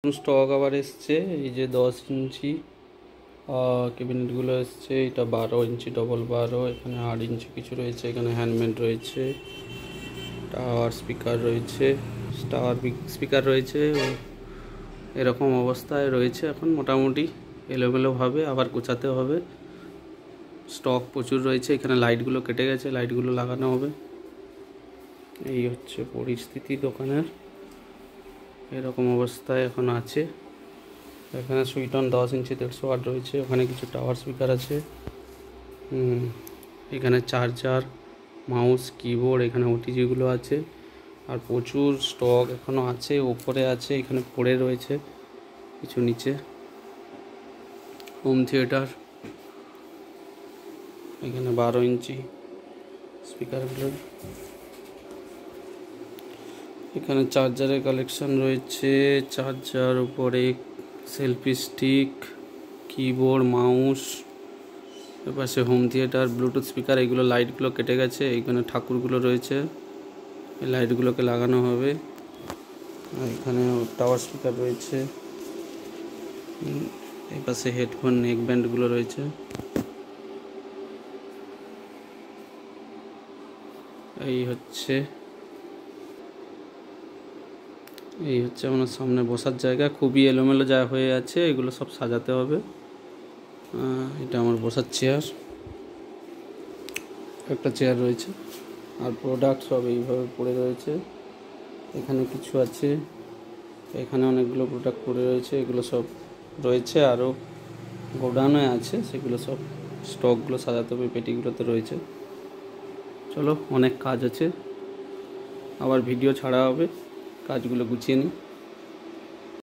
Stock আবার এসছে। এই যে 10 ইঞ্চি ক্যাবিনেটগুলো এসছে। এটা 12 ইঞ্চি ডবল 12, এখানে 8 ইঞ্চি কিছু রয়েছে, এখানে হ্যান্ডমেড রয়েছে, টাওয়ার স্পিকার রয়েছে, টাওয়ার স্পিকার রয়েছে। এরকম অবস্থায় রয়েছে এখন, মোটামুটি এলোমেলোভাবে, আবার গোছাতে হবে। স্টক প্রচুর রয়েছে। এখানে লাইটগুলো কেটে গেছে, লাইটগুলো লাগানো হবে। এই হচ্ছে পরিস্থিতি দোকানের, এরকম অবস্থায় এখন আছে। এখানে সুইটন 10 ইঞ্চি 150 ওয়াট রয়েছে, ওখানে কিছু টাওয়ার স্পিকার আছে। এখানে চার্জার, মাউস, কিবোর্ড, এখানে ওটিজিগুলো আছে। আর প্রচুর স্টক এখনও আছে, ওপরে আছে, এখানে পড়ে রয়েছে কিছু নিচে। হোম থিয়েটার, এখানে 12 ইঞ্চি স্পিকারগুলো। এখানে চার্জারের কালেকশন রয়েছে, চার্জার, উপরে সেলফি স্টিক, কিবোর্ড, মাউস। এপাশে হোম থিয়েটার, ব্লুটুথ স্পিকার। এগুলো লাইটগুলো কেটে গেছে, এইখানে ঠাকুরগুলো রয়েছে, এই লাইটগুলোকে লাগানো হবে। আর এখানে টাওয়ার স্পিকার রয়েছে, এই পাশে হেডফোন নেক ব্যান্ডগুলো রয়েছে। এই হচ্ছে আমার সামনে বসার জায়গা, খুবই এলোমেলো যা হয়ে আছে, এগুলো সব সাজাতে হবে। এটা আমার বসার চেয়ার, একটা চেয়ার রয়েছে, আর প্রোডাক্ট সব এইভাবে পড়ে রয়েছে। এখানে কিছু আছে, এখানে অনেকগুলো প্রোডাক্ট পড়ে রয়েছে, এগুলো সব রয়েছে, আরও গোডাউনে আছে, সেগুলো সব স্টকগুলো সাজাতে হবে, পেটিগুলোতে রয়েছে। চলো, অনেক কাজ আছে, আবার ভিডিও ছাড়া হবে, কাজগুলো গুছিয়ে নিই।